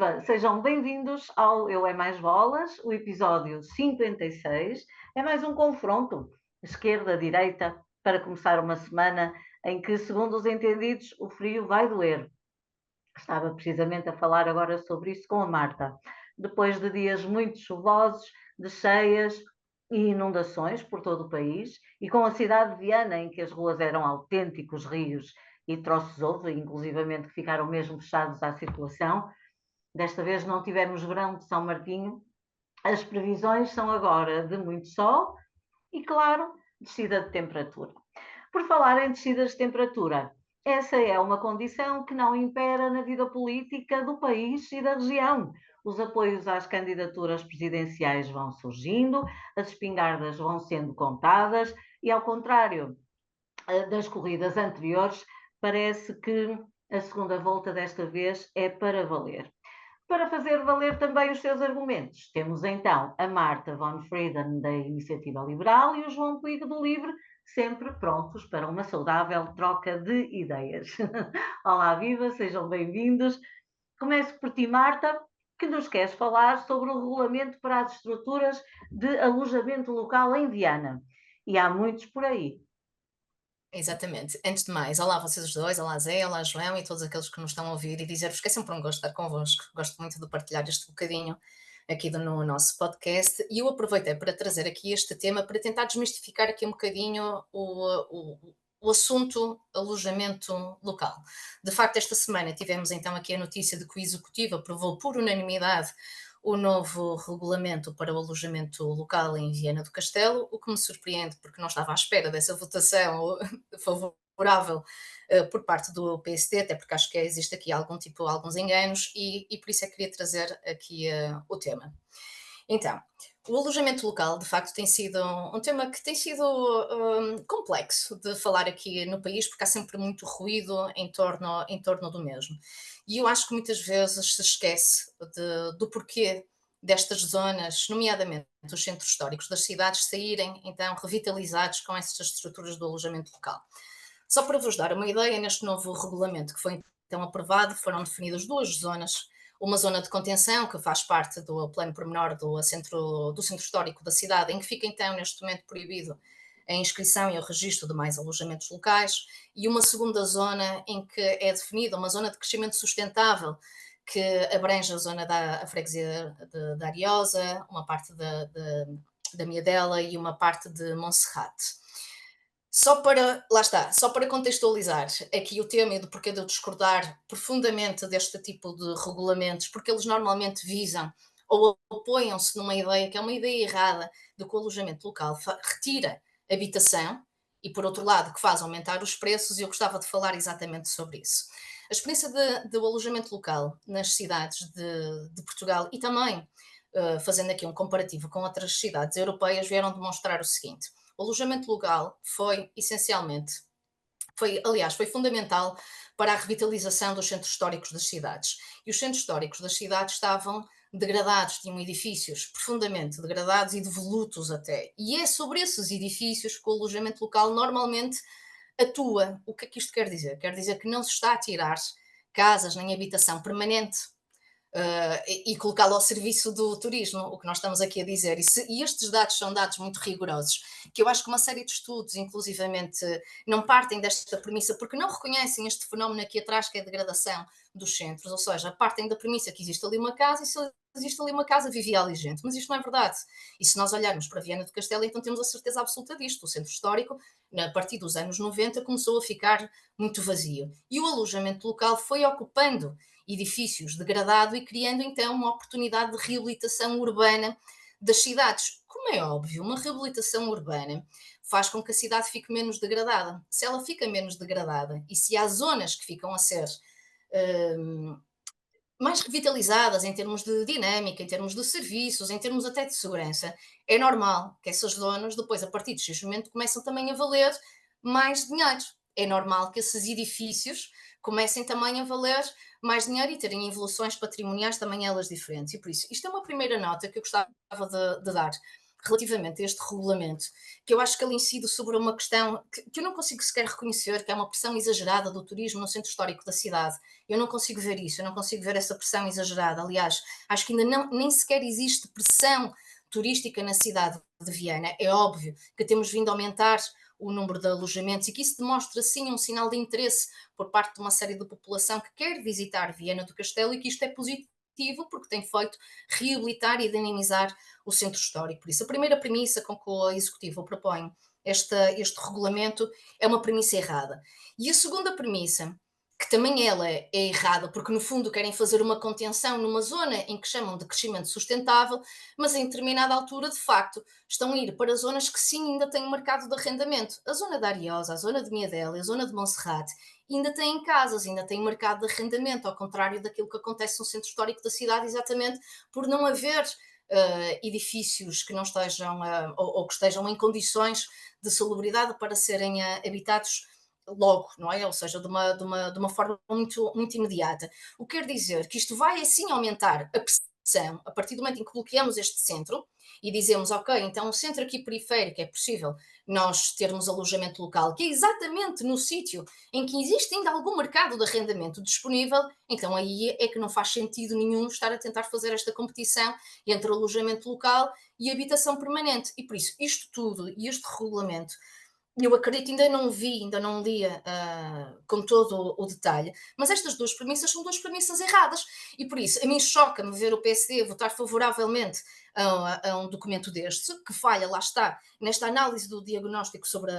Viva! Sejam bem-vindos ao Eu é Mais Bolas, o episódio 56. É mais um confronto, esquerda-direita, para começar uma semana em que, segundo os entendidos, o frio vai doer. Estava precisamente a falar agora sobre isso com a Marta. Depois de dias muito chuvosos, de cheias e inundações por todo o país, e com a cidade de Viana, em que as ruas eram autênticos rios e troços houve, inclusivamente que ficaram mesmo fechados à circulação. Desta vez não tivemos verão de São Martinho. As previsões são agora de muito sol e, claro, descida de temperatura. Por falar em descidas de temperatura, essa é uma condição que não impera na vida política do país e da região. Os apoios às candidaturas presidenciais vão surgindo, as espingardas vão sendo contadas e, ao contrário das corridas anteriores, parece que a segunda volta desta vez é para valer. Para fazer valer também os seus argumentos, temos então a Marta von Frieden, da Iniciativa Liberal, e o João Puig, do Livre, sempre prontos para uma saudável troca de ideias. Olá, viva, sejam bem-vindos. Começo por ti, Marta, que nos queres falar sobre o regulamento para as estruturas de alojamento local em Viana. E há muitos por aí. Exatamente. Antes de mais, olá vocês os dois, olá Zé, olá João e todos aqueles que nos estão a ouvir e dizer-vos que é sempre um gosto estar convosco. Gosto muito de partilhar este bocadinho aqui no nosso podcast e eu aproveitei para trazer aqui este tema para tentar desmistificar aqui um bocadinho o assunto alojamento local. De facto, esta semana tivemos então aqui a notícia de que o Executivo aprovou por unanimidade o novo regulamento para o alojamento local em Viana do Castelo, o que me surpreende porque não estava à espera dessa votação favorável por parte do PSD, até porque acho que existe aqui alguns enganos e por isso é que queria trazer aqui o tema. Então, o alojamento local, de facto, tem sido um tema que tem sido complexo de falar aqui no país, porque há sempre muito ruído em torno do mesmo. E eu acho que muitas vezes se esquece do porquê destas zonas, nomeadamente os centros históricos das cidades, saírem então revitalizados com essas estruturas do alojamento local. Só para vos dar uma ideia, neste novo regulamento que foi então aprovado, foram definidas duas zonas, uma zona de contenção, que faz parte do plano pormenor do centro histórico da cidade, em que fica então neste momento proibido a inscrição e o registro de mais alojamentos locais, e uma segunda zona em que é definida uma zona de crescimento sustentável, que abrange a zona da freguesia da Ariosa, uma parte da Miadela e uma parte de Monserrate. Lá está, só para contextualizar aqui o tema e do porquê de eu discordar profundamente deste tipo de regulamentos, porque eles normalmente visam ou apoiam-se numa ideia que é uma ideia errada de que o alojamento local retira habitação e, por outro lado, que faz aumentar os preços, e eu gostava de falar exatamente sobre isso. A experiência do alojamento local nas cidades de Portugal e também, fazendo aqui um comparativo com outras cidades europeias, vieram demonstrar o seguinte: o alojamento local foi fundamental para a revitalização dos centros históricos das cidades. E os centros históricos das cidades estavam degradados, tinham edifícios profundamente degradados e devolutos até. E é sobre esses edifícios que o alojamento local normalmente atua. O que é que isto quer dizer? Quer dizer que não se está a tirar casas nem habitação permanente e colocá-lo ao serviço do turismo, o que nós estamos aqui a dizer. E estes dados são dados muito rigorosos, que eu acho que uma série de estudos, inclusivamente, não partem desta premissa, porque não reconhecem este fenómeno aqui atrás, que é a degradação dos centros, ou seja, partem da premissa que existe ali uma casa e se existe ali uma casa vivia ali gente, mas isto não é verdade. E se nós olharmos para Viana do Castelo, então temos a certeza absoluta disto. O centro histórico, a partir dos anos 90, começou a ficar muito vazio. E o alojamento local foi ocupando edifícios degradados e criando então uma oportunidade de reabilitação urbana das cidades. Como é óbvio, uma reabilitação urbana faz com que a cidade fique menos degradada. Se ela fica menos degradada e se há zonas que ficam a ser hum, mais revitalizadas em termos de dinâmica, em termos de serviços, em termos até de segurança, é normal que essas zonas, depois, a partir de X momento, começam também a valer mais dinheiro. É normal que esses edifícios comecem também a valer mais dinheiro e terem evoluções patrimoniais também elas diferentes. E por isso, isto é uma primeira nota que eu gostava de dar. relativamente a este regulamento, que eu acho que ele incide sobre uma questão que eu não consigo sequer reconhecer, que é uma pressão exagerada do turismo no centro histórico da cidade. Eu não consigo ver isso, eu não consigo ver essa pressão exagerada. Aliás, acho que ainda não, nem sequer existe pressão turística na cidade de Viana. É óbvio que temos vindo a aumentar o número de alojamentos e que isso demonstra sim um sinal de interesse por parte de uma série de população que quer visitar Viana do Castelo e que isto é positivo porque tem feito reabilitar e dinamizar o centro histórico. Por isso, a primeira premissa com que o Executivo propõe este regulamento é uma premissa errada. E a segunda premissa, que também ela é errada, porque no fundo querem fazer uma contenção numa zona em que chamam de crescimento sustentável, mas em determinada altura, de facto, estão a ir para zonas que sim ainda têm um mercado de arrendamento. A zona da Ariosa, a zona de Miadela, a zona de Monserrate, ainda têm casas, ainda têm mercado de arrendamento, ao contrário daquilo que acontece no centro histórico da cidade, exatamente por não haver edifícios que não estejam ou que estejam em condições de salubridade para serem habitados logo, não é? Ou seja, de uma forma muito, muito imediata. O que quer dizer que isto vai assim aumentar a pressão a partir do momento em que bloqueamos este centro e dizemos, ok, então o centro aqui periférico é possível nós termos alojamento local, que é exatamente no sítio em que existe ainda algum mercado de arrendamento disponível, então aí é que não faz sentido nenhum estar a tentar fazer esta competição entre alojamento local e habitação permanente. E por isso, isto tudo e este regulamento eu acredito, ainda não vi, ainda não li com todo o detalhe, mas estas duas premissas são duas premissas erradas e por isso a mim choca-me ver o PSD votar favoravelmente a um documento deste, que falha, lá está, nesta análise do diagnóstico sobre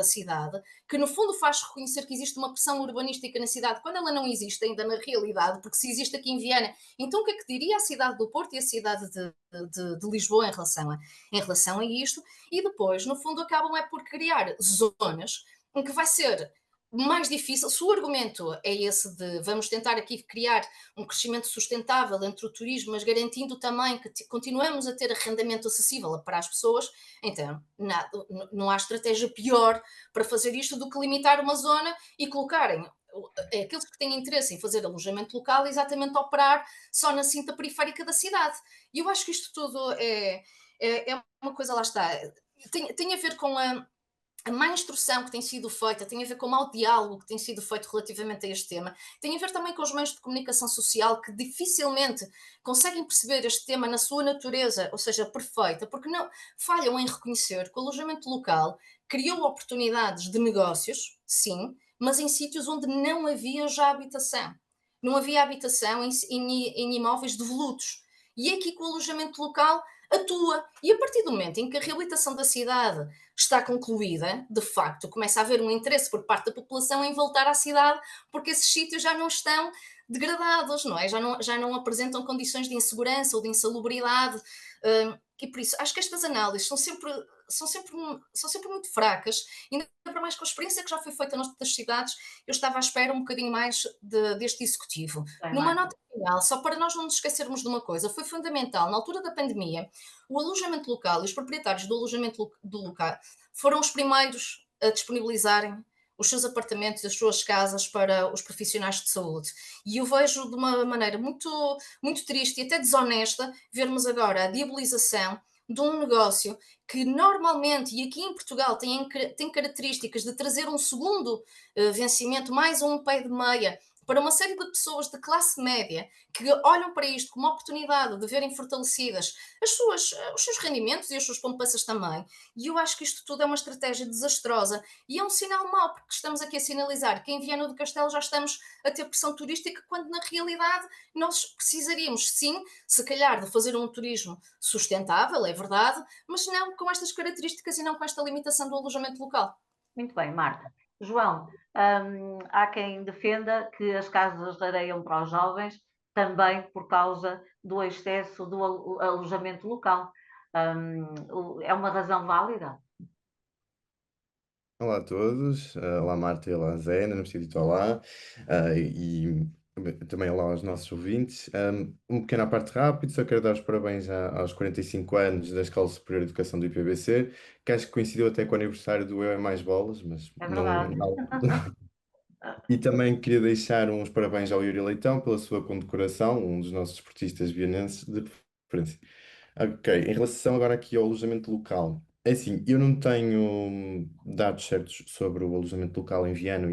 a cidade, que no fundo faz reconhecer que existe uma pressão urbanística na cidade, quando ela não existe ainda na realidade, porque se existe aqui em Viana, então o que é que diria a cidade do Porto e a cidade de Lisboa em relação a isto? E depois, no fundo, acabam é por criar zonas em que vai ser mais difícil, se o argumento é esse de vamos tentar aqui criar um crescimento sustentável entre o turismo, mas garantindo também que continuamos a ter arrendamento acessível para as pessoas, então não há estratégia pior para fazer isto do que limitar uma zona e colocarem aqueles que têm interesse em fazer alojamento local exatamente operar só na cinta periférica da cidade. E eu acho que isto tudo é uma coisa, lá está, tem a ver com a má instrução que tem sido feita, tem a ver com o mau diálogo que tem sido feito relativamente a este tema, tem a ver também com os meios de comunicação social que dificilmente conseguem perceber este tema na sua natureza, ou seja, perfeita, porque não falham em reconhecer que o alojamento local criou oportunidades de negócios, sim, mas em sítios onde não havia já habitação. Não havia habitação em imóveis devolutos. E é aqui que o alojamento local atua. E a partir do momento em que a reabilitação da cidade está concluída, de facto, começa a haver um interesse por parte da população em voltar à cidade, porque esses sítios já não estão degradados, não é? Já não apresentam condições de insegurança ou de insalubridade. E por isso, acho que estas análises são sempre muito fracas, ainda para mais com a experiência que já foi feita noutras cidades, eu estava à espera um bocadinho mais deste executivo. Bem, Numa Marta. nota final, só para nós não nos esquecermos de uma coisa, foi fundamental, na altura da pandemia, o alojamento local e os proprietários do alojamento do local foram os primeiros a disponibilizarem os seus apartamentos e as suas casas para os profissionais de saúde. E eu vejo de uma maneira muito, muito triste e até desonesta vermos agora a diabolização de um negócio que normalmente, e aqui em Portugal, tem características de trazer um segundo vencimento, mais um pé de meia, para uma série de pessoas de classe média que olham para isto como uma oportunidade de verem fortalecidas os seus rendimentos e as suas poupanças também. E eu acho que isto tudo é uma estratégia desastrosa e é um sinal mau, porque estamos aqui a sinalizar que em Viana do Castelo já estamos a ter pressão turística, quando na realidade nós precisaríamos, sim, se calhar, de fazer um turismo sustentável, é verdade, mas não com estas características e não com esta limitação do alojamento local. Muito bem, Marta. João, há quem defenda que as casas areiam para os jovens também por causa do excesso do alojamento local. É uma razão válida? Olá a todos, olá Marta e olá Zé, ainda não me tinha dito olá, e também olá aos nossos ouvintes. Uma pequena parte rápida, só quero dar os parabéns aos 45 anos da Escola Superior de Educação do IPBC, que acho que coincidiu até com o aniversário do Eu é Mais Bolas, mas É não, verdade. não. E também queria deixar uns parabéns ao Yuri Leitão pela sua condecoração, um dos nossos desportistas vienenses de referência. Ok, em relação agora aqui ao alojamento local, é assim, eu não tenho dados certos sobre o alojamento local em Viana,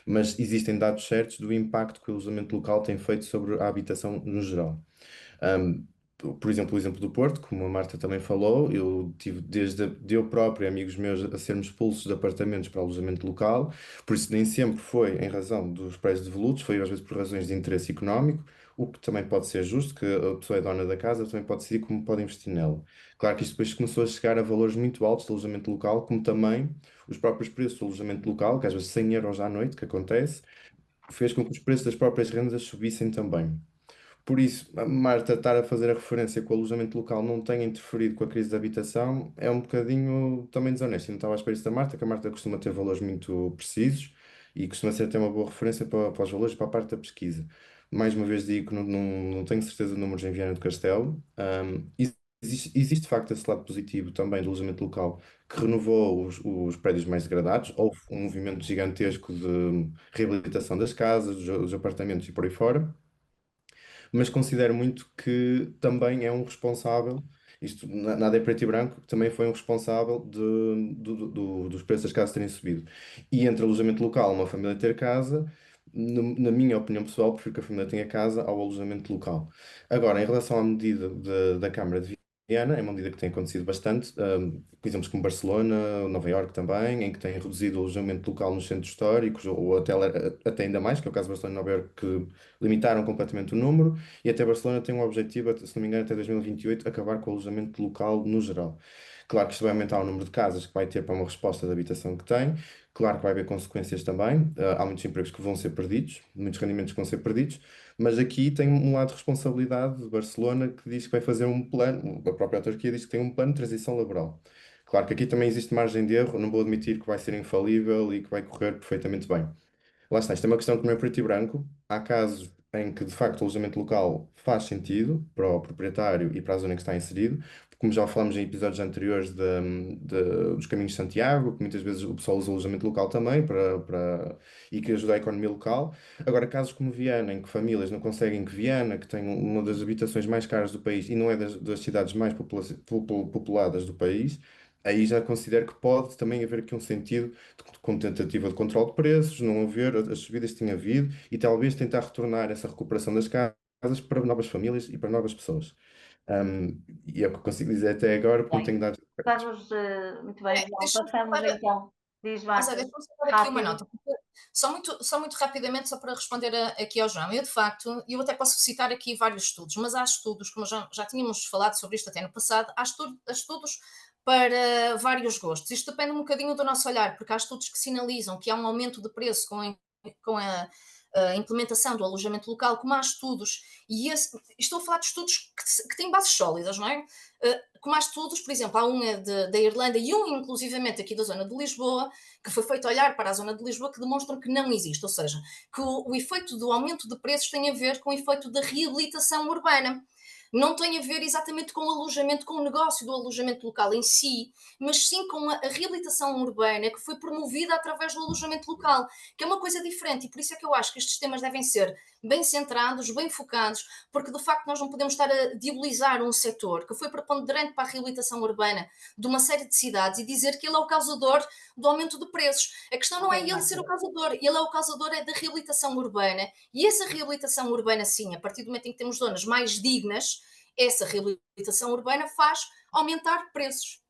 mas existem dados certos do impacto que o alojamento local tem feito sobre a habitação no geral. Um, por exemplo, o exemplo do Porto, como a Marta também falou, eu tive de eu próprio e amigos meus a sermos expulsos de apartamentos para alojamento local, por isso nem sempre foi em razão dos prédios devolutos, foi às vezes por razões de interesse económico, o que também pode ser justo, que a pessoa é dona da casa, também pode decidir como pode investir nela. Claro que isto depois começou a chegar a valores muito altos de alojamento local, como também os próprios preços do alojamento local, que às vezes 100 euros à noite, que acontece, fez com que os preços das próprias rendas subissem também. Por isso, a Marta estar a fazer a referência que o alojamento local não tenha interferido com a crise da habitação é um bocadinho também desonesto. Eu não estava à espera isso da Marta, que a Marta costuma ter valores muito precisos e costuma ser até uma boa referência para os valores e para a parte da pesquisa. Mais uma vez digo que não tenho certeza de números em Viana do Castelo. Existe de facto esse lado positivo também do alojamento local que renovou os prédios mais degradados. Houve um movimento gigantesco de reabilitação das casas, dos apartamentos e por aí fora, mas considero muito que também é um responsável, isto nada é preto e branco, também foi um responsável dos preços das casas terem subido. E entre alojamento local, uma família ter casa, na minha opinião pessoal, prefiro que a família tenha casa ao alojamento local. Agora, em relação à medida da Câmara de Viana, é uma medida que tem acontecido bastante, por exemplo, como Barcelona, Nova Iorque também, em que tem reduzido o alojamento local nos centros históricos, ou até ainda mais, que é o caso de Barcelona e Nova Iorque, que limitaram completamente o número. E até Barcelona tem um objetivo, se não me engano, até 2028, acabar com o alojamento local no geral. Claro que isto vai aumentar o número de casas que vai ter para uma resposta de habitação que tem. Claro que vai haver consequências também. Há muitos empregos que vão ser perdidos, muitos rendimentos que vão ser perdidos. Mas aqui tem um lado de responsabilidade de Barcelona que diz que vai fazer um plano, a própria autarquia diz que tem um plano de transição laboral. Claro que aqui também existe margem de erro, não vou admitir que vai ser infalível e que vai correr perfeitamente bem. Lá está, isto é uma questão que não é preto e branco. Há casos em que, de facto, o alojamento local faz sentido para o proprietário e para a zona em que está inserido, como já falamos em episódios anteriores dos Caminhos de Santiago, que muitas vezes o pessoal usa o alojamento local também e que ajuda a economia local. Agora, casos como Viana, em que famílias não conseguem, que Viana, que tem uma das habitações mais caras do país e não é das cidades mais populadas do país, aí já considero que pode também haver aqui um sentido com tentativa de controle de preços, não haver as subidas que tinha havido e talvez tentar retornar essa recuperação das casas para novas famílias e para novas pessoas. E é o que eu consigo dizer até agora, porque não Bem, tenho dados concretos. vamos, muito bem, João. Deixa-me Passamos então. Diz, Zé, Marta, deixa-me só dar aqui uma rápido. nota, porque só muito rapidamente, só para responder aqui ao João. Eu, de facto, eu até posso citar aqui vários estudos, mas há estudos, como já tínhamos falado sobre isto até no passado, há estudos para vários gostos. Isto depende um bocadinho do nosso olhar, porque há estudos que sinalizam que há um aumento de preço com a implementação do alojamento local, como há estudos, estou a falar de estudos que têm bases sólidas, não é? Como há estudos, por exemplo, há um da Irlanda e um inclusivamente aqui da zona de Lisboa, que foi feito olhar para a zona de Lisboa, que demonstram que não existe, ou seja, que o efeito do aumento de preços tem a ver com o efeito da reabilitação urbana. Não tem a ver exatamente com o alojamento, com o negócio do alojamento local em si, mas sim com a reabilitação urbana que foi promovida através do alojamento local, que é uma coisa diferente, e por isso é que eu acho que estes temas devem ser bem centrados, bem focados, porque de facto nós não podemos estar a diabolizar um setor que foi preponderante para a reabilitação urbana de uma série de cidades e dizer que ele é o causador do aumento de preços. A questão não é Ok, ele ser Marta. o causador, ele é o causador da reabilitação urbana, e essa reabilitação urbana, sim, a partir do momento em que temos zonas mais dignas, essa reabilitação urbana faz aumentar preços.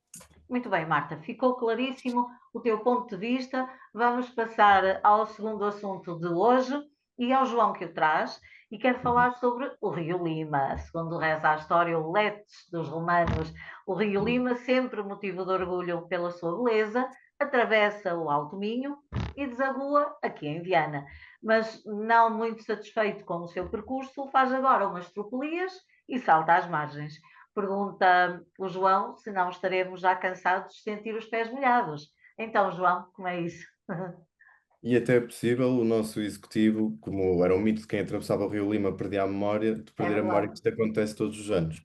Muito bem, Marta, ficou claríssimo o teu ponto de vista. Vamos passar ao segundo assunto de hoje e ao João que o traz, e quer falar sobre o Rio Lima. Segundo reza a história, o Letes dos romanos, o Rio Lima, sempre motivo de orgulho pela sua beleza, atravessa o Alto Minho e desagua aqui em Viana. Mas não muito satisfeito com o seu percurso, faz agora umas tropelias e salta às margens. Pergunta o João se não estaremos já cansados de sentir os pés molhados. Então, João, como é isso? E até é possível o nosso executivo, como era um mito de quem atravessava o Rio Lima, perder a memória, de É perder a memória verdade. que isto acontece todos os anos.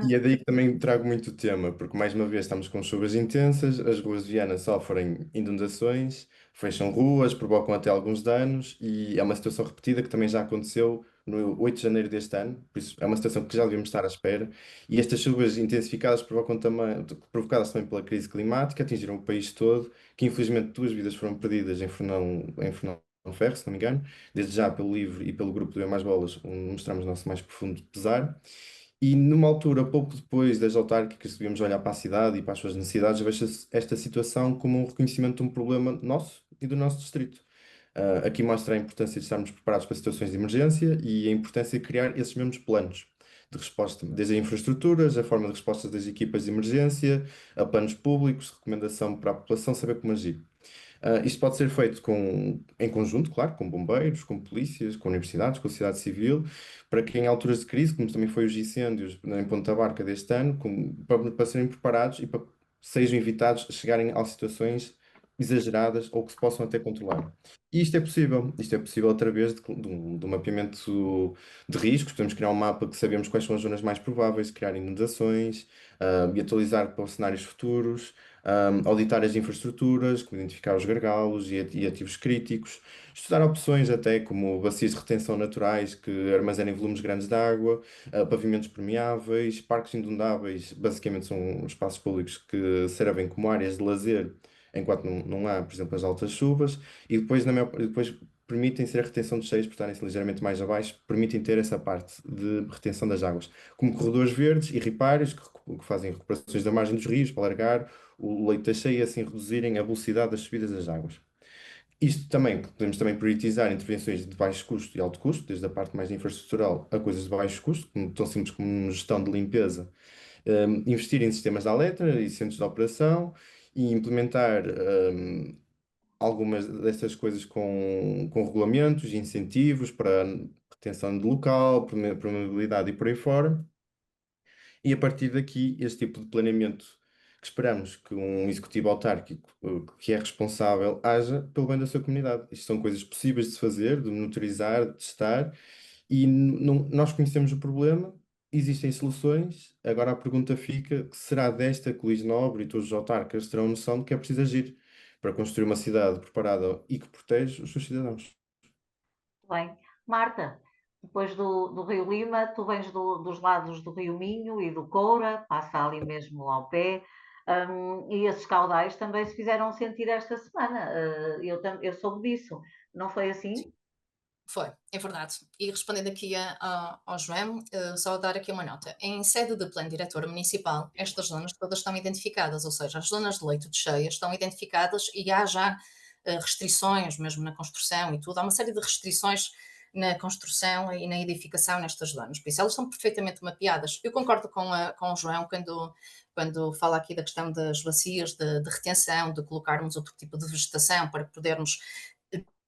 E é daí que também trago muito o tema, porque mais uma vez estamos com chuvas intensas, as ruas de Viana sofrem inundações, fecham ruas, provocam até alguns danos, e é uma situação repetida que também já aconteceu no 8 de janeiro deste ano, por isso é uma situação que já devíamos estar à espera. E estas chuvas intensificadas provocadas também pela crise climática atingiram o país todo, que infelizmente 2 vidas foram perdidas em Fernão Ferro, se não me engano. Desde já, pelo LIVRE e pelo grupo do É Mais Bolas, mostramos o nosso mais profundo pesar. E numa altura, pouco depois das autárquicas, devíamos olhar para a cidade e para as suas necessidades, eu vejo esta situação como um reconhecimento de um problema nosso e do nosso distrito. Aqui mostra a importância de estarmos preparados para situações de emergência e a importância de criar esses mesmos planos de resposta, desde as infraestruturas, a forma de respostas das equipas de emergência, a planos públicos, recomendação para a população saber como agir. Isto pode ser feito em conjunto, claro, com bombeiros, com polícias, com universidades, com a sociedade civil, para que em alturas de crise, como também foi os incêndios em Ponta Barca deste ano, para serem preparados e para que sejam evitados chegarem a situações exageradas ou que se possam até controlar. E isto é possível através de um mapeamento de riscos. Podemos criar um mapa que sabemos quais são as zonas mais prováveis de criar inundações, e atualizar para os cenários futuros, auditar as infraestruturas, como identificar os gargalos e ativos críticos, estudar opções até como bacias de retenção naturais que armazenem volumes grandes de água, pavimentos permeáveis, parques inundáveis, basicamente são espaços públicos que servem como áreas de lazer enquanto não há, por exemplo, as altas chuvas, e depois, depois permitem ser a retenção de cheios, por estarem ligeiramente mais abaixo, permitem ter essa parte de retenção das águas, como corredores verdes e ripários que fazem recuperações da margem dos rios para alargar o leito da cheia e assim reduzirem a velocidade das subidas das águas. Isto também, podemos também priorizar intervenções de baixo custo e alto custo, desde a parte mais infraestrutural a coisas de baixo custo, tão simples como gestão de limpeza, investir em sistemas de alerta e centros de operação e implementar algumas dessas coisas com regulamentos e incentivos para retenção de local, para mobilidade e por aí fora. E a partir daqui, este tipo de planeamento que esperamos que um executivo autárquico, que é responsável, haja pelo bem da sua comunidade. Isto são coisas possíveis de se fazer, de monitorizar, de testar, e nós conhecemos o problema, existem soluções. Agora a pergunta fica: será desta que o Luís Nobre e todos os autarcas terão noção de que é preciso agir para construir uma cidade preparada e que protege os seus cidadãos? Bem, Marta, depois do Rio Lima, tu vens dos lados do Rio Minho e do Coura, passa ali mesmo ao pé, e esses caudais também se fizeram sentir esta semana. Eu soube disso, não foi assim? Foi, é verdade. E respondendo aqui ao João, só dar aqui uma nota. Em sede de plano diretor municipal, estas zonas todas estão identificadas, ou seja, as zonas de leito de cheia estão identificadas e há já restrições, mesmo na construção e tudo, há uma série de restrições na construção e na edificação nestas zonas, por isso elas estão perfeitamente mapeadas. Eu concordo com o João quando fala aqui da questão das bacias de retenção, de colocarmos outro tipo de vegetação para podermos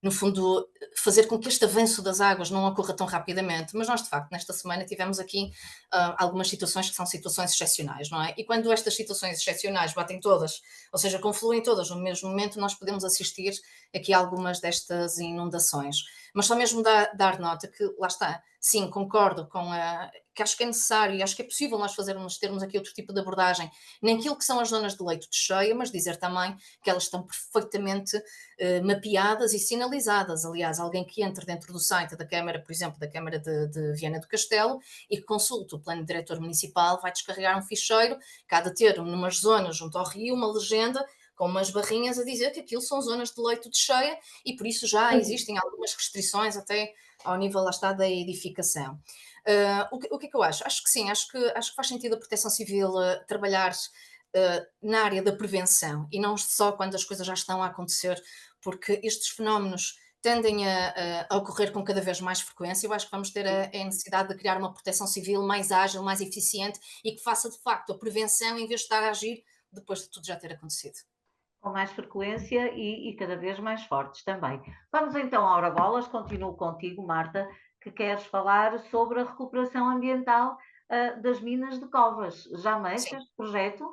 no fundo, fazer com que este avanço das águas não ocorra tão rapidamente. Mas nós, de facto, nesta semana tivemos aqui algumas situações que são situações excepcionais, não é? E quando estas situações excepcionais batem todas, ou seja, confluem todas no mesmo momento, nós podemos assistir aqui a algumas destas inundações. Mas só mesmo dar nota que, lá está, sim, concordo que acho que é necessário e acho que é possível nós termos aqui outro tipo de abordagem naquilo que são as zonas de leito de cheia, mas dizer também que elas estão perfeitamente mapeadas e sinalizadas. Aliás, alguém que entre dentro do site da Câmara, por exemplo, da Câmara de Viana do Castelo, e que consulte o plano diretor municipal, vai descarregar um ficheiro, cada ter numas zonas junto ao rio, uma legenda com umas barrinhas a dizer que aquilo são zonas de leito de cheia e por isso já existem algumas restrições até ao nível, lá está, da edificação. O que é que eu acho? Acho que sim, acho que faz sentido a Proteção Civil trabalhar na área da prevenção e não só quando as coisas já estão a acontecer, porque estes fenómenos tendem a ocorrer com cada vez mais frequência. Eu acho que vamos ter a necessidade de criar uma proteção civil mais ágil, mais eficiente e que faça de facto a prevenção em vez de estar a agir depois de tudo já ter acontecido. Com mais frequência e cada vez mais fortes também. Vamos então à Hora Bolas, continuo contigo, Marta, que queres falar sobre a recuperação ambiental das minas de Covas. Já mexe Sim. este projeto?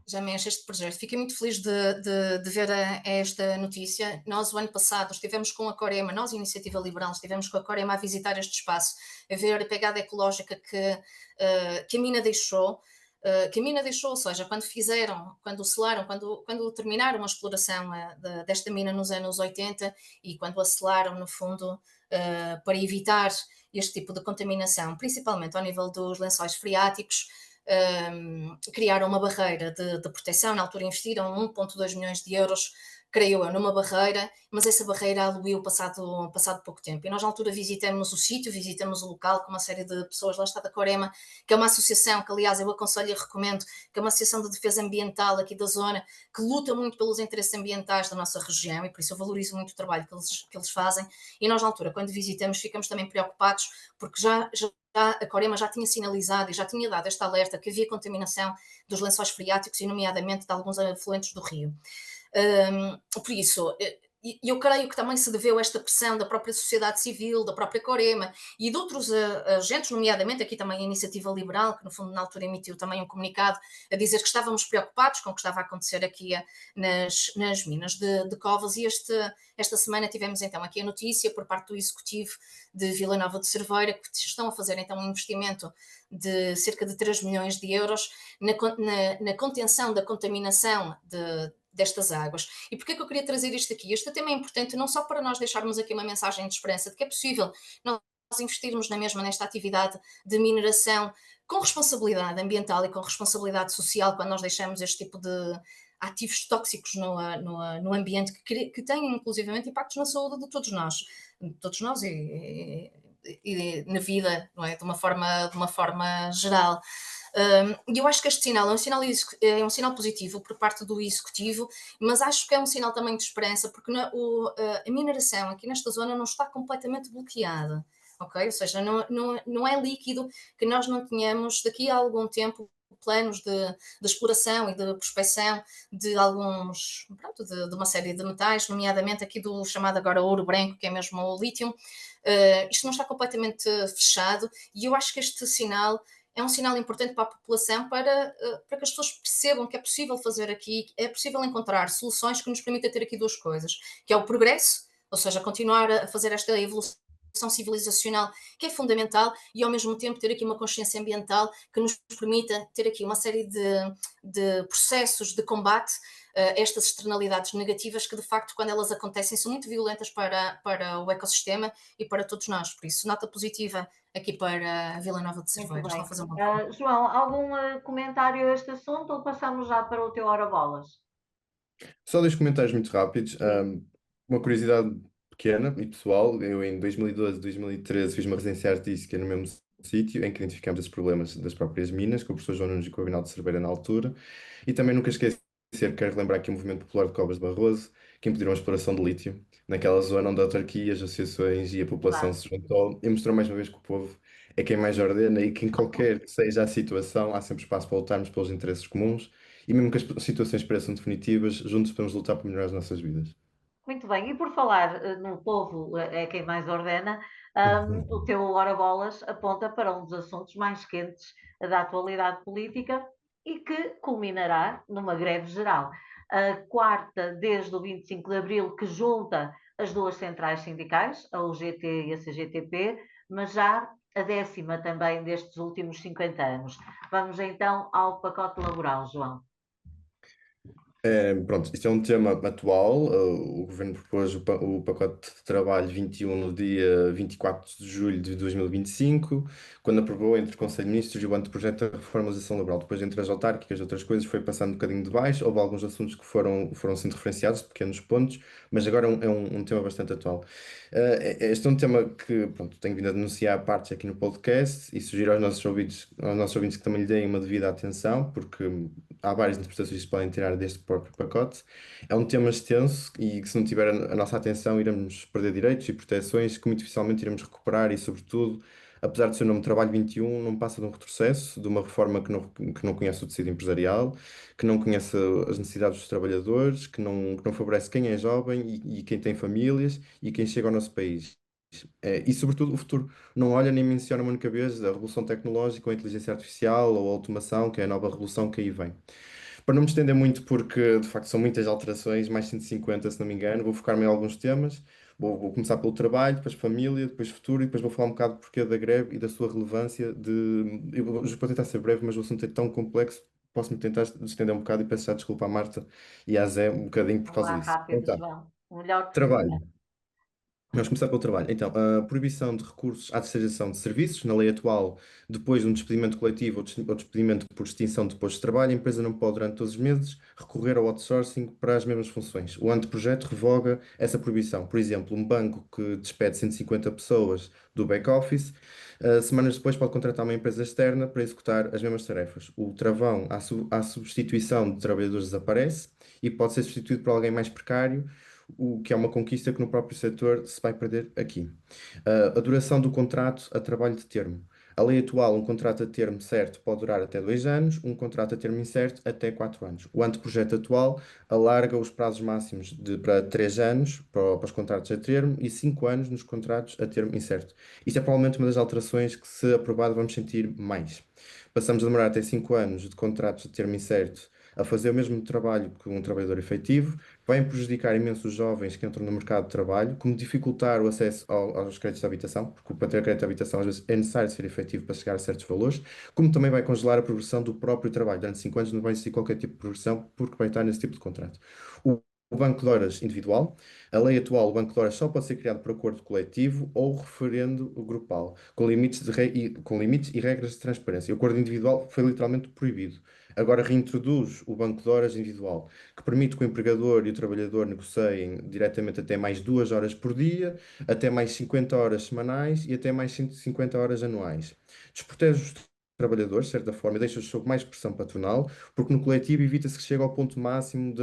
Já me enche este projeto. Fiquei muito feliz de ver esta notícia. Nós, o ano passado, estivemos com a Corema, nós, Iniciativa Liberal, estivemos com a Corema a visitar este espaço, a ver a pegada ecológica que a mina deixou. Ou seja, quando selaram, quando terminaram a exploração desta mina nos anos 80 e quando a selaram, no fundo, para evitar este tipo de contaminação, principalmente ao nível dos lençóis freáticos. Criaram uma barreira de proteção, na altura investiram 1,2 milhões de euros, creio eu, numa barreira, mas essa barreira aluiu passado pouco tempo. E nós, na altura, visitamos o sítio, visitamos o local com uma série de pessoas, lá está da Corema, que é uma associação que, aliás, eu aconselho e recomendo, que é uma associação de defesa ambiental aqui da zona, que luta muito pelos interesses ambientais da nossa região, e por isso eu valorizo muito o trabalho que eles fazem. E nós, na altura, quando visitamos, ficamos também preocupados, porque a Corema já tinha sinalizado e já tinha dado este alerta que havia contaminação dos lençóis freáticos e, nomeadamente, de alguns afluentes do rio. Por isso, eu creio que também se deveu a esta pressão da própria sociedade civil, da própria Corema e de outros agentes, nomeadamente aqui também a Iniciativa Liberal, que no fundo na altura emitiu também um comunicado a dizer que estávamos preocupados com o que estava a acontecer aqui nas minas de Covas, e esta semana tivemos então aqui a notícia por parte do Executivo de Vila Nova de Cerveira que estão a fazer então um investimento de cerca de 3 milhões de euros na contenção da contaminação destas águas. E porquê que eu queria trazer isto aqui? Este tema é importante não só para nós deixarmos aqui uma mensagem de esperança de que é possível nós investirmos na mesma nesta atividade de mineração com responsabilidade ambiental e com responsabilidade social, quando nós deixamos este tipo de ativos tóxicos no ambiente que têm inclusivamente impactos na saúde de todos nós e na vida, não é? De uma forma geral. E eu acho que este sinal é um sinal positivo por parte do Executivo, mas acho que é um sinal também de esperança, porque a mineração aqui nesta zona não está completamente bloqueada, ok? Ou seja, não é líquido que nós não tenhamos daqui a algum tempo planos de exploração e de prospecção de alguns, pronto, de uma série de metais, nomeadamente aqui do chamado agora ouro branco, que é mesmo o lítio. Isto não está completamente fechado, e eu acho que este sinal é um sinal importante para a população, para que as pessoas percebam que é possível fazer aqui, é possível encontrar soluções que nos permitam ter aqui duas coisas, que é o progresso, ou seja, continuar a fazer esta evolução civilizacional que é fundamental, e ao mesmo tempo ter aqui uma consciência ambiental que nos permita ter aqui uma série de processos de combate a estas externalidades negativas que de facto quando elas acontecem são muito violentas para o ecossistema e para todos nós, por isso nota positiva aqui para a Vila Nova de Muito Cerveiras. Estão a bem. fazer uma João, algum comentário a este assunto ou passamos já para o teu Hora Bolas? Só dois comentários muito rápidos. Uma curiosidade pequena e pessoal. Eu em 2012, 2013 fiz uma residência artística no mesmo sítio em que identificámos esses problemas das próprias minas, com o professor João Nunes e com o Aguinaldo Cerveira na altura. E também nunca esquecer, quero relembrar aqui o movimento popular de Covas de Barroso, que impediram a exploração de lítio, naquela zona onde a autarquia, as associações e a população Claro. se juntou e mostrou mais uma vez que o povo é quem mais ordena e que em qualquer que seja a situação há sempre espaço para lutarmos pelos interesses comuns e mesmo que as situações pareçam definitivas, juntos podemos lutar por melhorar as nossas vidas. Muito bem, e por falar no povo é quem mais ordena, o teu Hora Bolas aponta para um dos assuntos mais quentes da atualidade política e que culminará numa greve geral. A quarta, desde o 25 de Abril, que junta as duas centrais sindicais, a UGT e a CGTP, mas já a 10ª também destes últimos 50 anos. Vamos então ao pacote laboral, João. Pronto, isto é um tema atual. O governo propôs o pacote de trabalho 21 no dia 24 de julho de 2025, quando aprovou entre o Conselho de Ministros e o anteprojeto da reformulação laboral. Depois, entre as autárquicas e outras coisas, foi passando um bocadinho de baixo. Houve alguns assuntos que foram sendo referenciados, pequenos pontos, mas agora é um tema bastante atual. Este é um tema que, pronto, tenho vindo a denunciar partes aqui no podcast e sugiro aos nossos ouvintes que também lhe deem uma devida atenção, porque há várias interpretações que se podem tirar deste próprio pacote. É um tema extenso e que, se não tiver a nossa atenção, iremos perder direitos e proteções que muito dificilmente iremos recuperar e, sobretudo, apesar de ser o nome Trabalho 21, não passa de um retrocesso, de uma reforma que não conhece o tecido empresarial, que não conhece as necessidades dos trabalhadores, que não favorece quem é jovem e quem tem famílias e quem chega ao nosso país. E, sobretudo, o futuro não olha nem menciona uma única vez a revolução tecnológica, ou a inteligência artificial, ou a automação, que é a nova revolução que aí vem. Para não me estender muito, porque de facto são muitas alterações, mais 150 se não me engano, vou focar-me em alguns temas. Vou começar pelo trabalho, depois família, depois futuro e depois vou falar um bocado do porquê da greve e da sua relevância. Eu vou tentar ser breve, mas o assunto é tão complexo, posso-me tentar estender um bocado e peço já desculpa à Marta e à Zé um bocadinho por Vamos causa lá, disso. rápido, Então, João. O melhor. trabalho. Vamos começar pelo trabalho. Então, a proibição de recursos à terceirização de serviços. Na lei atual, depois de um despedimento coletivo ou despedimento por extinção de posto de trabalho, a empresa não pode, durante 12 meses, recorrer ao outsourcing para as mesmas funções. O anteprojeto revoga essa proibição. Por exemplo, um banco que despede 150 pessoas do back-office, semanas depois pode contratar uma empresa externa para executar as mesmas tarefas. O travão à substituição de trabalhadores desaparece e pode ser substituído por alguém mais precário, o que é uma conquista que no próprio setor se vai perder aqui. A duração do contrato a trabalho de termo. A lei atual, um contrato a termo certo pode durar até 2 anos, um contrato a termo incerto até 4 anos. O anteprojeto atual alarga os prazos máximos para 3 anos para os contratos a termo e 5 anos nos contratos a termo incerto. Isto é provavelmente uma das alterações que, se aprovado, vamos sentir mais. Passamos a demorar até 5 anos de contratos a termo incerto a fazer o mesmo trabalho que um trabalhador efetivo, vai prejudicar imenso os jovens que entram no mercado de trabalho, como dificultar o acesso aos créditos de habitação, porque para ter crédito de habitação às vezes é necessário ser efetivo para chegar a certos valores, como também vai congelar a progressão do próprio trabalho. Durante 5 anos não vai existir qualquer tipo de progressão, porque vai estar nesse tipo de contrato. O banco de horas individual. A lei atual, o banco de horas só pode ser criado por acordo coletivo ou referendo grupal, com limites e regras de transparência. O acordo individual foi literalmente proibido. Agora reintroduz o banco de horas individual, que permite que o empregador e o trabalhador negociem diretamente até mais 2 horas por dia, até mais 50 horas semanais e até mais 150 horas anuais. Desprotege os trabalhadores, de certa forma, e deixa-os sob mais pressão patronal, porque no coletivo evita-se que chegue ao ponto máximo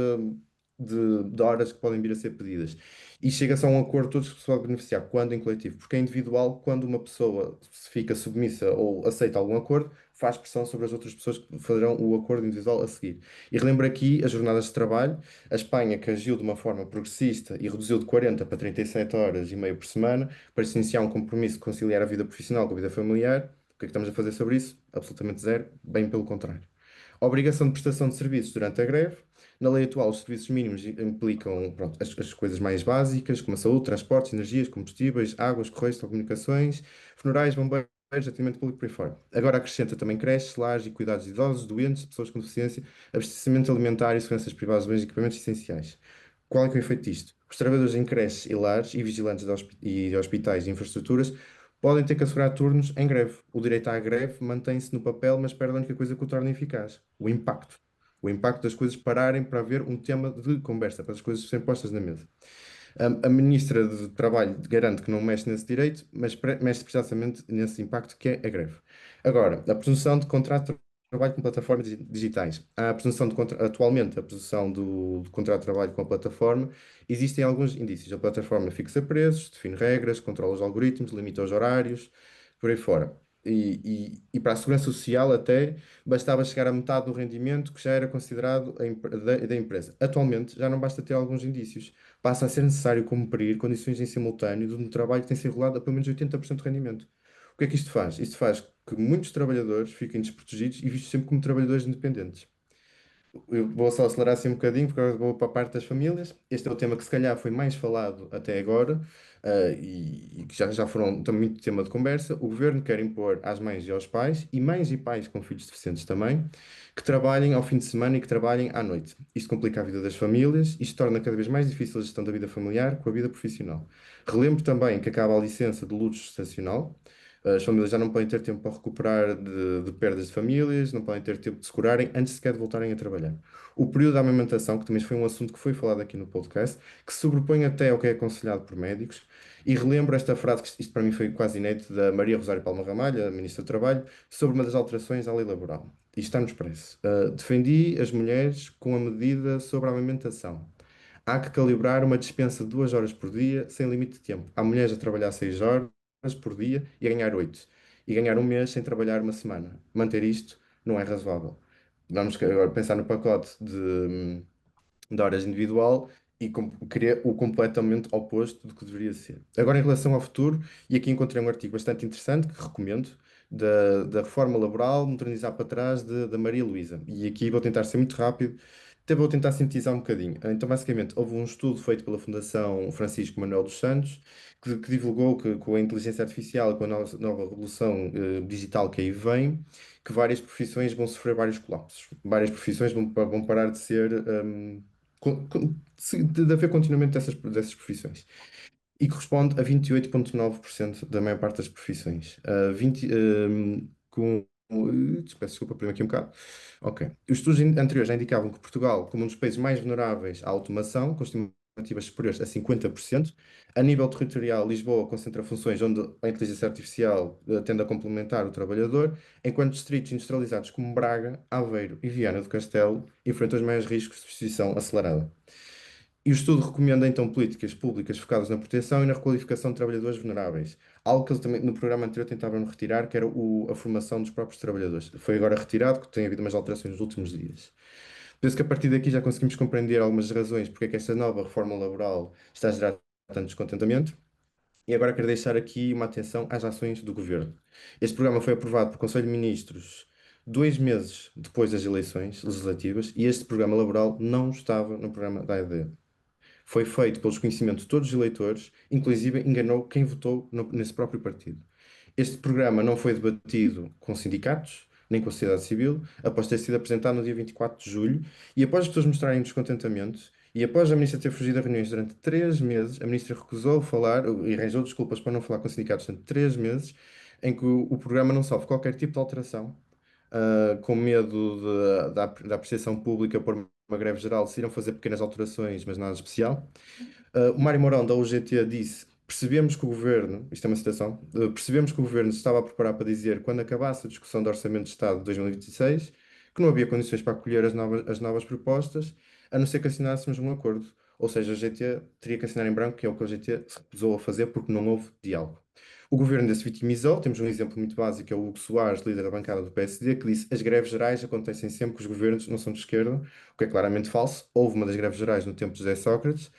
de horas que podem vir a ser pedidas. E chega-se a um acordo todos que se pode beneficiar, quando em coletivo, porque é individual, quando uma pessoa se fica submissa ou aceita algum acordo, faz pressão sobre as outras pessoas que farão o acordo individual a seguir. E relembro aqui as jornadas de trabalho, a Espanha que agiu de uma forma progressista e reduziu de 40 para 37 horas e meia por semana, para se iniciar um compromisso de conciliar a vida profissional com a vida familiar. O que é que estamos a fazer sobre isso? Absolutamente zero, bem pelo contrário. A obrigação de prestação de serviços durante a greve. Na lei atual, os serviços mínimos implicam, pronto, as coisas mais básicas, como a saúde, transportes, energias, combustíveis, águas, correios, telecomunicações, funerais, bombeiros, atendimento público por aí fora. Agora acrescenta também creches, lares e cuidados de idosos, doentes, pessoas com deficiência, abastecimento alimentar e seguranças privadas, bens e equipamentos essenciais. Qual é que é o efeito disto? Os trabalhadores em creches e lares e vigilantes de hospitais e infraestruturas podem ter que assegurar turnos em greve. O direito à greve mantém-se no papel, mas perde a única coisa que o torna eficaz: o impacto. O impacto das coisas pararem para haver um tema de conversa, para as coisas serem postas na mesa. A Ministra de Trabalho garante que não mexe nesse direito, mas mexe precisamente nesse impacto que é a greve. Agora, a presunção de contrato de trabalho com plataformas digitais. Há a presunção atualmente, a presunção do contrato de trabalho com a plataforma. Existem alguns indícios. A plataforma fixa preços, define regras, controla os algoritmos, limita os horários, por aí fora. E para a segurança social, até bastava chegar à metade do rendimento que já era considerado da empresa. Atualmente, já não basta ter alguns indícios, passa a ser necessário cumprir condições em simultâneo de um trabalho que tem sido regulado a pelo menos 80% de rendimento. O que é que isto faz? Isto faz que muitos trabalhadores fiquem desprotegidos e vistos sempre como trabalhadores independentes. Eu vou só acelerar assim um bocadinho, porque agora vou para a parte das famílias. Este é o tema que se calhar foi mais falado até agora, e que já foram também muito tema de conversa. O governo quer impor às mães e aos pais, e mães e pais com filhos deficientes também, que trabalhem ao fim de semana e que trabalhem à noite. Isto complica a vida das famílias, isto torna cada vez mais difícil a gestão da vida familiar com a vida profissional. Relembro também que acaba a licença de luto gestacional. As famílias já não podem ter tempo para recuperar de perdas de famílias, não podem ter tempo de se curarem antes sequer de voltarem a trabalhar. O período da amamentação, que também foi um assunto que foi falado aqui no podcast, que se sobrepõe até ao que é aconselhado por médicos, e relembro esta frase, que isto para mim foi quase inédito, da Maria Rosário Palma Ramalho, a Ministra do Trabalho, sobre uma das alterações à lei laboral. Isto está no expresso. Defendi as mulheres com a medida sobre a amamentação. Há que calibrar uma dispensa de 2 horas por dia, sem limite de tempo. Há mulheres a trabalhar 6 horas por dia e a ganhar 8. E ganhar um mês sem trabalhar uma semana. Manter isto não é razoável. Vamos agora pensar no pacote de horas individual e querer o completamente oposto do que deveria ser. Agora, em relação ao futuro, e aqui encontrei um artigo bastante interessante que recomendo, da reforma laboral, modernizar para trás, da Maria Luísa. E aqui vou tentar ser muito rápido, até vou tentar sintetizar um bocadinho. Então, basicamente, houve um estudo feito pela Fundação Francisco Manuel dos Santos, que divulgou que com a inteligência artificial e com a nova revolução digital que aí vem, que várias profissões vão sofrer vários colapsos. Várias profissões vão parar de ser, de haver continuamente dessas profissões. e corresponde a 28,9% da maior parte das profissões. 20, com, peço desculpa, perdi aqui um bocado. Ok. Os estudos anteriores já indicavam que Portugal, como um dos países mais vulneráveis à automação, com estimativas superiores a 50%, a nível territorial, Lisboa concentra funções onde a inteligência artificial tende a complementar o trabalhador, enquanto distritos industrializados como Braga, Aveiro e Viana do Castelo enfrentam os maiores riscos de substituição acelerada. E o estudo recomenda então políticas públicas focadas na proteção e na requalificação de trabalhadores vulneráveis. Algo que eles também no programa anterior tentavam retirar, que era a formação dos próprios trabalhadores. Foi agora retirado, porque tem havido umas alterações nos últimos dias. Penso que a partir daqui já conseguimos compreender algumas razões porque é que esta nova reforma laboral está a gerar tanto descontentamento. E agora quero deixar aqui uma atenção às ações do governo. Este programa foi aprovado pelo Conselho de Ministros 2 meses depois das eleições legislativas e este programa laboral não estava no programa da AD. Foi feito pelos conhecimentos de todos os eleitores, inclusive enganou quem votou nesse próprio partido. Este programa não foi debatido com sindicatos, nem com a sociedade civil, após ter sido apresentado no dia 24 de julho, e após as pessoas mostrarem descontentamento, e após a ministra ter fugido a reuniões durante 3 meses, a ministra recusou falar e arranjou desculpas para não falar com sindicatos durante 3 meses, em que o programa não sofre qualquer tipo de alteração, com medo da apreciação pública por uma greve geral, se irão fazer pequenas alterações, mas nada especial. O Mário Mourão, da UGT, disse: percebemos que o governo, isto é uma citação, percebemos que o governo se estava a preparar para dizer, quando acabasse a discussão do Orçamento de Estado de 2026, que não havia condições para acolher as novas propostas, a não ser que assinássemos um acordo. Ou seja, a GT teria que assinar em branco, que é o que a GT se recusou a fazer porque não houve diálogo. O governo ainda se vitimizou. Temos um exemplo muito básico, que é o Hugo Soares, líder da bancada do PSD, que disse: as greves gerais acontecem sempre que os governos não são de esquerda, o que é claramente falso. Houve uma das greves gerais no tempo de José Sócrates.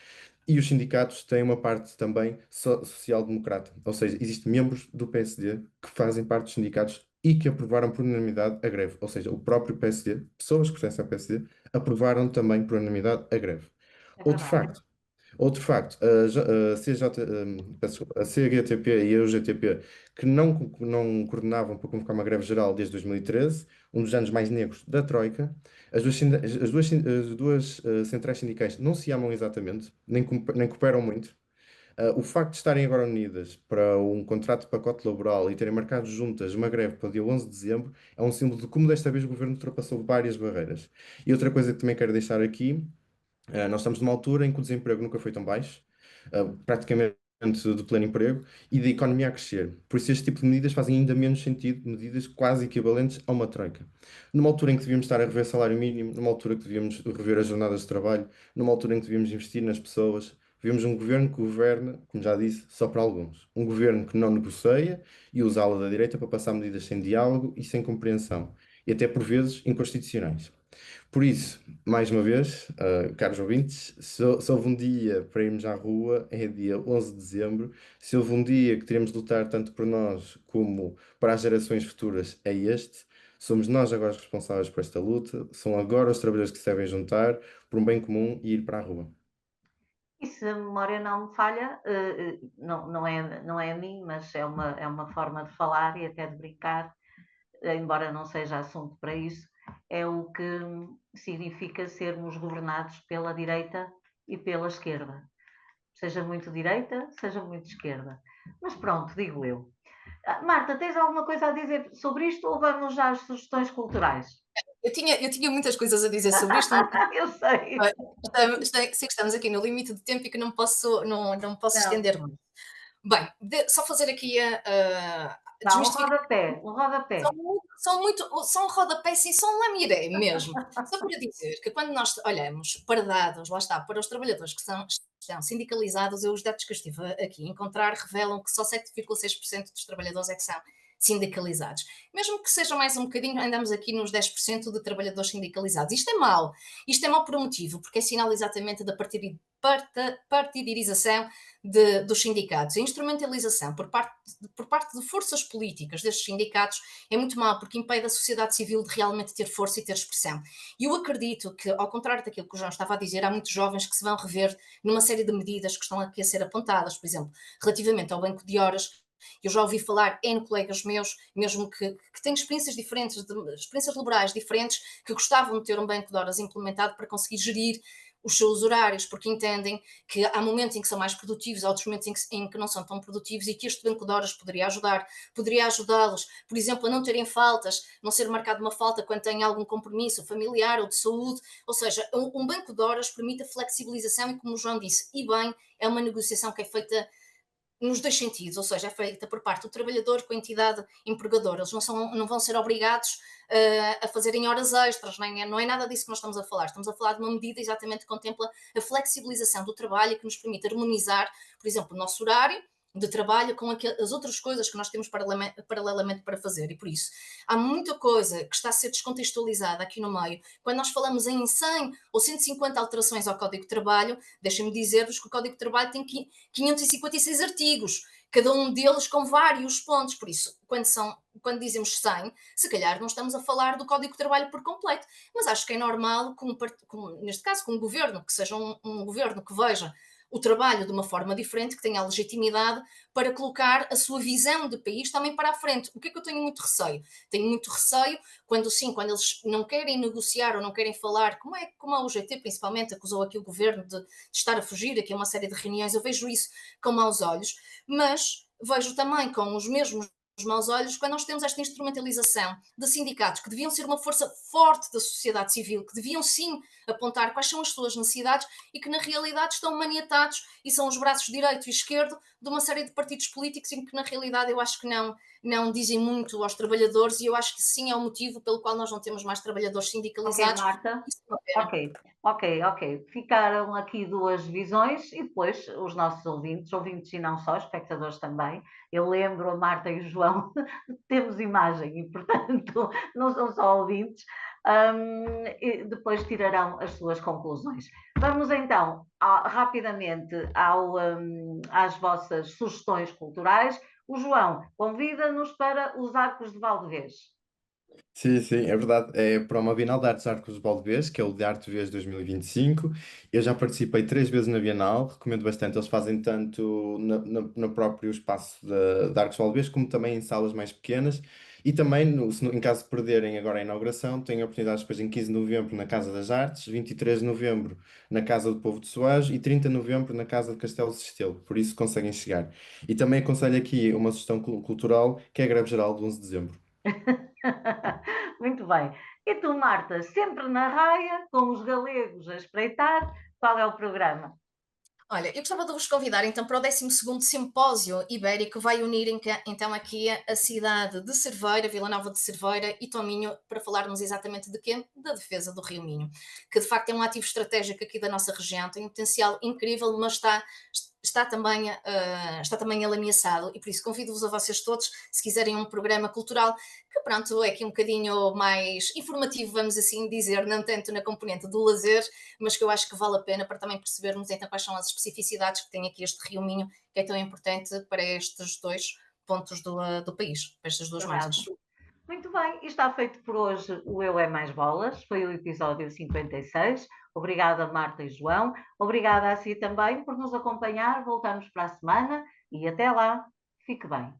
E os sindicatos têm uma parte também social-democrata, ou seja, existem membros do PSD que fazem parte dos sindicatos e que aprovaram por unanimidade a greve, ou seja, o próprio PSD, pessoas que pertencem ao PSD, aprovaram também por unanimidade a greve. É Outro verdade. facto, outro facto, a CJ, peço desculpa, a CGTP e a UGTP, que não coordenavam para convocar uma greve geral desde 2013, um dos anos mais negros da Troika. As duas centrais sindicais não se amam exatamente, nem cooperam muito. O facto de estarem agora unidas para um contrato de pacote laboral e terem marcado juntas uma greve para o dia 11 de dezembro é um símbolo de como desta vez o governo ultrapassou várias barreiras. E outra coisa que também quero deixar aqui, nós estamos numa altura em que o desemprego nunca foi tão baixo, praticamente do pleno emprego, e da economia a crescer. Por isso, este tipo de medidas fazem ainda menos sentido, medidas quase equivalentes a uma troika. Numa altura em que devíamos estar a rever salário mínimo, numa altura que devíamos rever as jornadas de trabalho, numa altura em que devíamos investir nas pessoas, vemos um governo que governa, como já disse, só para alguns. Um governo que não negocia e usa a ala da direita para passar medidas sem diálogo e sem compreensão, e até por vezes inconstitucionais. Por isso, mais uma vez, caros ouvintes, se houve um dia para irmos à rua, é dia 11 de dezembro. Se houve um dia que teremos de lutar tanto por nós como para as gerações futuras, é este. Somos nós agora os responsáveis por esta luta. São agora os trabalhadores que se devem juntar por um bem comum e ir para a rua. E se a memória não me falha, não é a mim, mas é uma forma de falar e até de brincar, embora não seja assunto para isso, é o que significa sermos governados pela direita e pela esquerda. Seja muito direita, seja muito esquerda. Mas pronto, digo eu. Marta, tens alguma coisa a dizer sobre isto ou vamos já às sugestões culturais? Eu tinha muitas coisas a dizer sobre isto. Eu sei. Sei que estamos aqui no limite de tempo e que não posso Não, estender muito. Bem, só fazer aqui a dá um desmistificar. rodapé, um rodapé. São um rodapé, sim, são um lamiré mesmo. Só para dizer que quando nós olhamos para dados, lá está, para os trabalhadores que estão sindicalizados, os dados que eu estive aqui a encontrar revelam que só 7,6% dos trabalhadores é que são sindicalizados. Mesmo que seja mais um bocadinho, andamos aqui nos 10% de trabalhadores sindicalizados. Isto é mau. Isto é mau por um motivo, porque é sinal exatamente da partidarização dos sindicatos. A instrumentalização por parte de forças políticas destes sindicatos é muito mau, porque impede a sociedade civil de realmente ter força e ter expressão. E eu acredito que, ao contrário daquilo que o João estava a dizer, há muitos jovens que se vão rever numa série de medidas que estão aqui a ser apontadas, por exemplo, relativamente ao banco de horas. Eu já ouvi falar N colegas meus, mesmo que têm experiências diferentes, experiências laborais diferentes, que gostavam de ter um banco de horas implementado para conseguir gerir os seus horários, porque entendem que há momentos em que são mais produtivos, há outros momentos em que não são tão produtivos e que este banco de horas poderia ajudá-los, por exemplo, a não terem faltas, não ser marcado uma falta quando têm algum compromisso familiar ou de saúde, ou seja, um banco de horas permite a flexibilização e, como o João disse, e bem, é uma negociação que é feita nos dois sentidos, ou seja, é feita por parte do trabalhador com a entidade empregadora. Eles não vão ser obrigados a fazerem horas extras, não é nada disso que nós estamos a falar. Estamos a falar de uma medida exatamente que contempla a flexibilização do trabalho e que nos permite harmonizar, por exemplo, o nosso horário de trabalho com as outras coisas que nós temos paralelamente para fazer. E por isso, há muita coisa que está a ser descontextualizada aqui no meio. Quando nós falamos em 100 ou 150 alterações ao Código de Trabalho, deixem-me dizer-vos que o Código de Trabalho tem 556 artigos, cada um deles com vários pontos. Por isso, quando dizemos 100, se calhar não estamos a falar do Código de Trabalho por completo, mas acho que é normal, neste caso, com um governo, que seja um governo que veja o trabalho de uma forma diferente, que tenha a legitimidade para colocar a sua visão de país também para a frente. O que é que eu tenho muito receio? Tenho muito receio quando eles não querem negociar ou não querem falar, como a UGT principalmente acusou aqui o governo de estar a fugir aqui a uma série de reuniões, eu vejo isso com maus olhos, mas vejo também com os mesmos maus olhos quando nós temos esta instrumentalização de sindicatos que deviam ser uma força forte da sociedade civil, que deviam sim apontar quais são as suas necessidades e que na realidade estão maniatados e são os braços direito e esquerdo de uma série de partidos políticos em que na realidade eu acho que não dizem muito aos trabalhadores e eu acho que sim é o motivo pelo qual nós não temos mais trabalhadores sindicalizados. Ok, Marta. Isso é uma pena. Ok. Ficaram aqui duas visões e depois os nossos ouvintes e não só, espectadores também. Eu lembro a Marta e o João, temos imagem e, portanto, não são só ouvintes. E depois tirarão as suas conclusões. Vamos então rapidamente às vossas sugestões culturais. O João convida-nos para os Arcos de Valdevez. Sim, sim, é verdade. É para uma Bienal de Artes Arcos de Valdevez, que é o de Arte Vez 2025. Eu já participei 3 vezes na Bienal, recomendo bastante. Eles fazem tanto no próprio espaço de Arcos de Valdevez, como também em salas mais pequenas. E também, em caso de perderem agora a inauguração, têm oportunidades depois em 15 de novembro na Casa das Artes, 23 de novembro na Casa do Povo de Soares e 30 de novembro na Casa de Castelo de Sistelo. Por isso conseguem chegar. E também aconselho aqui uma sugestão cultural, que é a Greve Geral de 11 de dezembro. Muito bem. E tu, Marta, sempre na raia, com os galegos a espreitar, qual é o programa? Olha, eu gostava de vos convidar então para o 12º Simpósio Ibérico, que vai unir então aqui a cidade de Cerveira, Vila Nova de Cerveira e Tominho, para falarmos exatamente de quê? Da defesa do Rio Minho, que de facto é um ativo estratégico aqui da nossa região, tem um potencial incrível, mas está também ameaçado e por isso convido-vos a vocês todos, se quiserem um programa cultural que pronto, é aqui um bocadinho mais informativo, vamos assim dizer, não tanto na componente do lazer, mas que eu acho que vale a pena para também percebermos então quais são as especificidades que tem aqui este Rio Minho, que é tão importante para estes dois pontos do país, para estas duas Verdade. margens. Muito bem, e está feito por hoje o Eu é Mais Bolas, foi o episódio 56. Obrigada, Marta e João. Obrigada a si também por nos acompanhar. Voltamos para a semana e até lá. Fique bem.